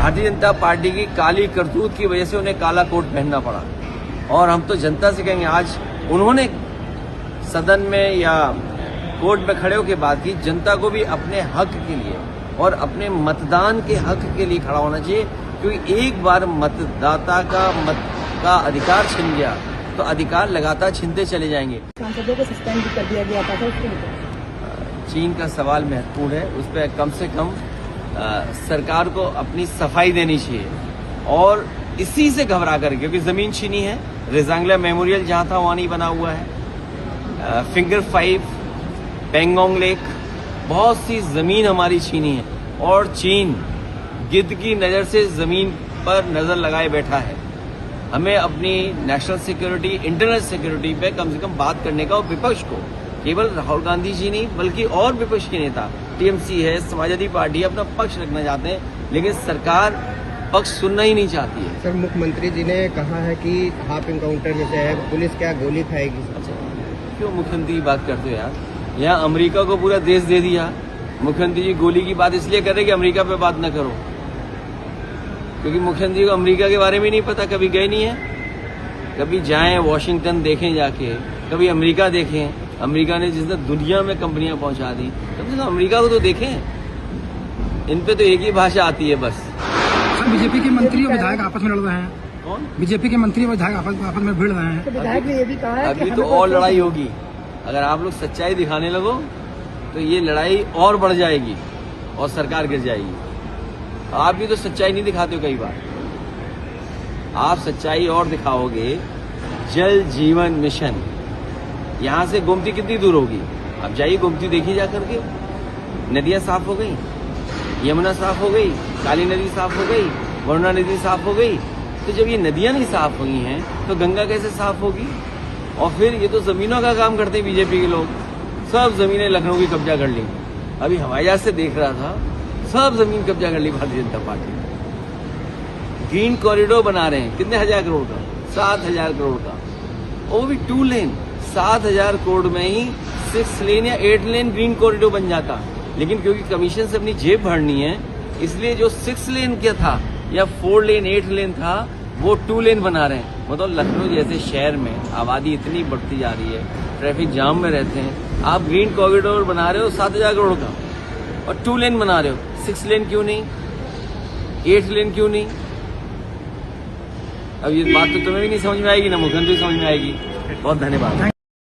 Bharatiya Janata party की काली करतूत की वजह से उन्हें काला कोट पहनना पड़ा। और हम तो जनता से कहेंगे, आज उन्होंने सदन में या कोर्ट में खड़े होकर बात की, जनता को भी अपने हक के लिए और अपने मतदान के हक के लिए खड़ा होना चाहिए, क्योंकि एक बार मतदाता का मत का अधिकार छिन गया तो अधिकार लगातार छिनते चले जाएंगे। सांसदों को सस्पेंड कर दिया गया था, उसके लिए चीन का सवाल महत्वपूर्ण है, उस पर कम से कम सरकार को अपनी सफाई देनी चाहिए। और इसी से घबरा कर, क्योंकि जमीन छीनी है, रेजांगला मेमोरियल जहां था वहां नहीं बना हुआ है, फिंगर 5, पेंगोंग लेक, बहुत सी जमीन हमारी छीनी है। और चीन गिद्ध की नजर से जमीन पर नजर लगाए बैठा है। हमें अपनी नेशनल सिक्योरिटी, इंटरनल सिक्योरिटी पे कम से कम बात करने का, और विपक्ष को, केवल राहुल गांधी जी नहीं बल्कि और विपक्ष के नेता, टीएमसी है, समाजवादी पार्टी अपना पक्ष रखना चाहते हैं, लेकिन सरकार पक्ष सुनना ही नहीं चाहती है। सर, मुख्यमंत्री जी ने कहा है कि हाफ इनकाउंटर जैसे है, पुलिस क्या गोली खाएगी? अच्छा, क्यों मुख्यमंत्री की बात करते हो यार? यहाँ अमेरिका को पूरा देश दे दिया। मुख्यमंत्री जी गोली की बात इसलिए कर रहे कि अमेरिका पे बात न करो, क्योंकि मुख्यमंत्री को अमेरिका के बारे में नहीं पता, कभी गए नहीं है। कभी जाएं, वॉशिंगटन देखें जाके, कभी अमेरिका देखें। अमेरिका ने जिसने दुनिया में कंपनियां पहुंचा दी, कम से कम अमेरिका को तो देखें। इन पे तो एक ही भाषा आती है बस। सर, बीजेपी के मंत्री और विधायक आपस में लड़ रहे हैं। कौन? बीजेपी के मंत्री और विधायक आपस में भिड़ रहे हैं। तो विधायक ने ये भी कहा है अभी तो और लड़ाई होगी। अगर आप लोग सच्चाई दिखाने लगो तो ये लड़ाई और बढ़ जाएगी और सरकार गिर जाएगी। आप भी तो सच्चाई नहीं दिखाते हो। कई बार आप सच्चाई और दिखाओगे। जल जीवन मिशन, यहाँ से गोमती कितनी दूर होगी? अब जाइए, गोमती देखिए जा करके। नदियां साफ हो गई, यमुना साफ हो गई, काली नदी साफ हो गई, वरुणा नदी साफ हो गई। तो जब ये नदियां नहीं साफ हुई हैं तो गंगा कैसे साफ होगी? और फिर ये तो जमीनों का काम करते हैं बीजेपी के लोग। सब जमीनें लखनऊ की कब्जा कर ली। अभी हवाई जहाज से देख रहा था, सब जमीन कब्जा कर ली भारतीय जनता पार्टी ने। ग्रीन कॉरिडोर बना रहे हैं, कितने हजार करोड़ का? 7,000 करोड़ का, वो भी 2 लेन। 7,000 करोड़ में ही 6 लेन या 8 लेन ग्रीन कॉरिडोर बन जाता। लेकिन क्योंकि कमीशन से अपनी जेब भरनी है, इसलिए जो 6 लेन क्या था या 4 लेन 8 लेन था, वो 2 लेन बना रहे हैं। मतलब लखनऊ जैसे शहर में आबादी इतनी बढ़ती जा रही है, ट्रैफिक जाम में रहते हैं, आप ग्रीन कॉरिडोर बना रहे हो 7,000 करोड़ का और 2 लेन बना रहे हो। 6 लेन क्यों नहीं? 8 लेन क्यों नहीं? अब ये बात तो तुम्हें भी नहीं समझ में आएगी, ना मुख्यमंत्री समझ में आएगी। बहुत धन्यवाद।